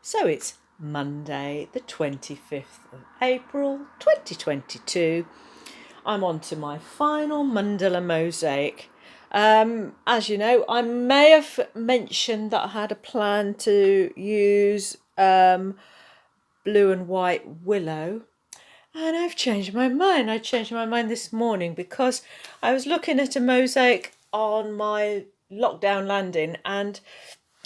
So it's Monday the 25th of April 2022. I'm on to my final Mandala Mosaic. As you know, I may have mentioned that I had a plan to use blue and white willow, and I've changed my mind. I changed my mind this morning because I was looking at a mosaic on my lockdown landing, and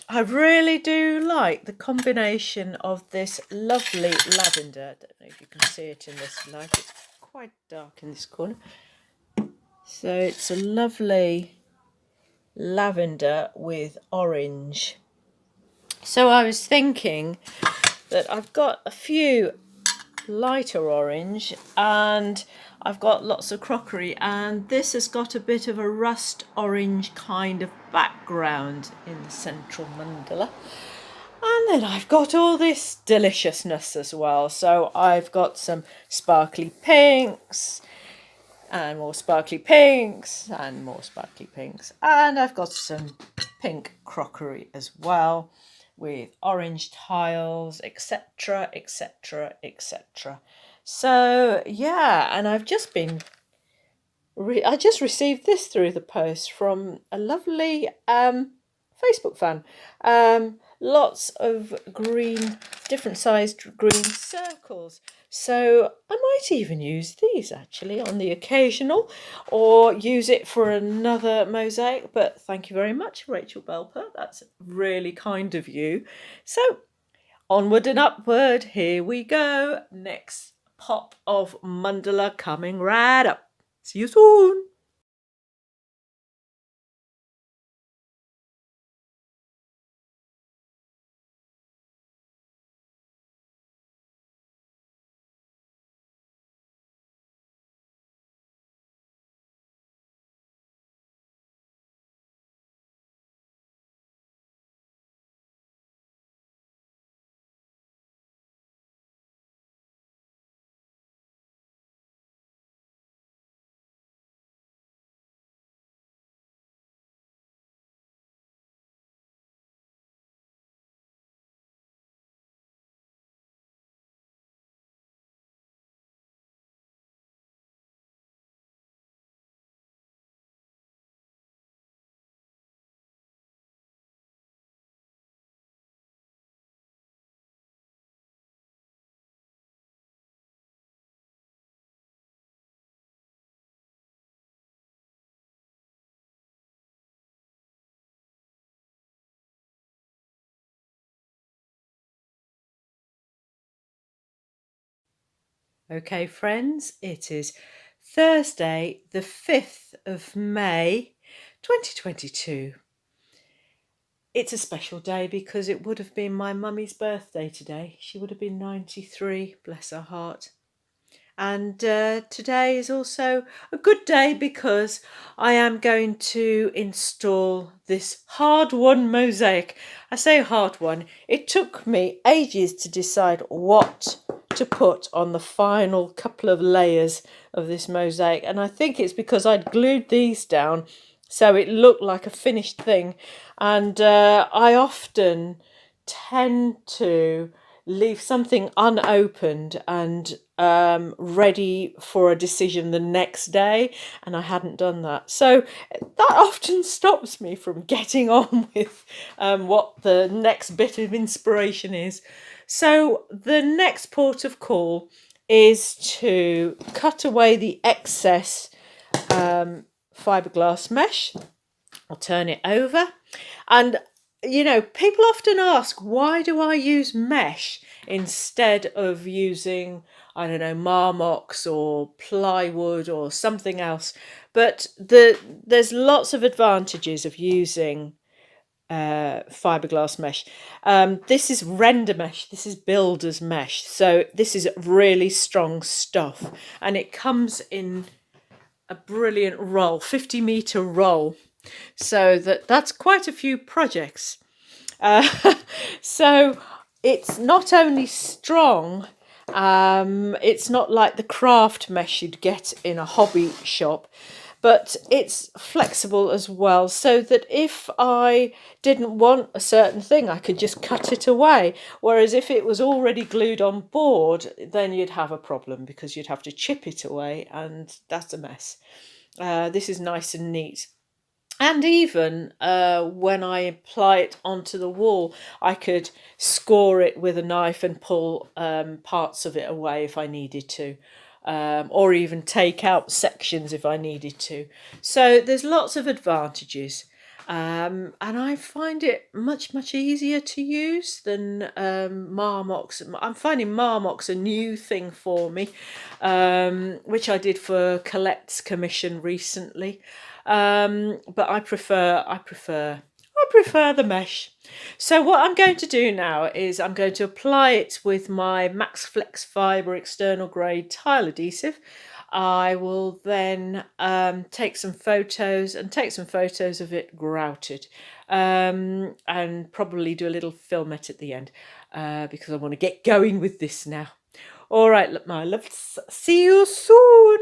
I really do like the combination of this lovely lavender. I don't know if you can see it in this light. It's quite dark in this corner. So it's a lovely lavender with orange. So I was thinking that I've got a few lighter orange and I've got lots of crockery, and this has got a bit of a rust orange kind of background in the central mandala. And then I've got all this deliciousness as well. So I've got some sparkly pinks and more sparkly pinks and more sparkly pinks. And I've got some pink crockery as well with orange tiles, etc, etc, etc. So yeah, and I've just been I just received this through the post from a lovely Facebook fan. Lots of green, different sized green circles. So I might even use these actually on the occasional, or use it for another mosaic. But thank you very much, Rachel Belper. That's really kind of you. So onward and upward, here we go. Next pop of mandala coming right up. See you soon. Okay, friends, it is Thursday, the 5th of May, 2022. It's a special day because it would have been my mummy's birthday today. She would have been 93, bless her heart. And today is also a good day because I am going to install this hard-won mosaic. I say hard-won. It took me ages to decide what to put on the final couple of layers of this mosaic. And I think it's because I'd glued these down so it looked like a finished thing. And I often tend to leave something unopened and ready for a decision the next day, and I hadn't done that. So that often stops me from getting on with what the next bit of inspiration is. So the next port of call is to cut away the excess fiberglass mesh. I'll turn it over, and you know, people often ask, why do I use mesh instead of using, I don't know, Marmox or plywood or something else? But there's lots of advantages of using fiberglass mesh. This is render mesh, this is builder's mesh. So this is really strong stuff, and it comes in a brilliant roll, 50-meter roll. So that's quite a few projects. So it's not only strong, It's not like the craft mesh you'd get in a hobby shop, but it's flexible as well, so that if I didn't want a certain thing, I could just cut it away. Whereas if it was already glued on board, then you'd have a problem because you'd have to chip it away, and that's a mess. This is nice and neat. And even when I apply it onto the wall, I could score it with a knife and pull parts of it away if I needed to, or even take out sections if I needed to. So there's lots of advantages. And I find it much easier to use than Marmox. I'm finding Marmox a new thing for me, which I did for Colette's commission recently. But I prefer the mesh. So what I'm going to do now is I'm going to apply it with my Max Flex Fibre external grade tile adhesive. I will then take some photos of it grouted, and probably do a little filmette at the end, because I want to get going with this now. All right, my loves, see you soon.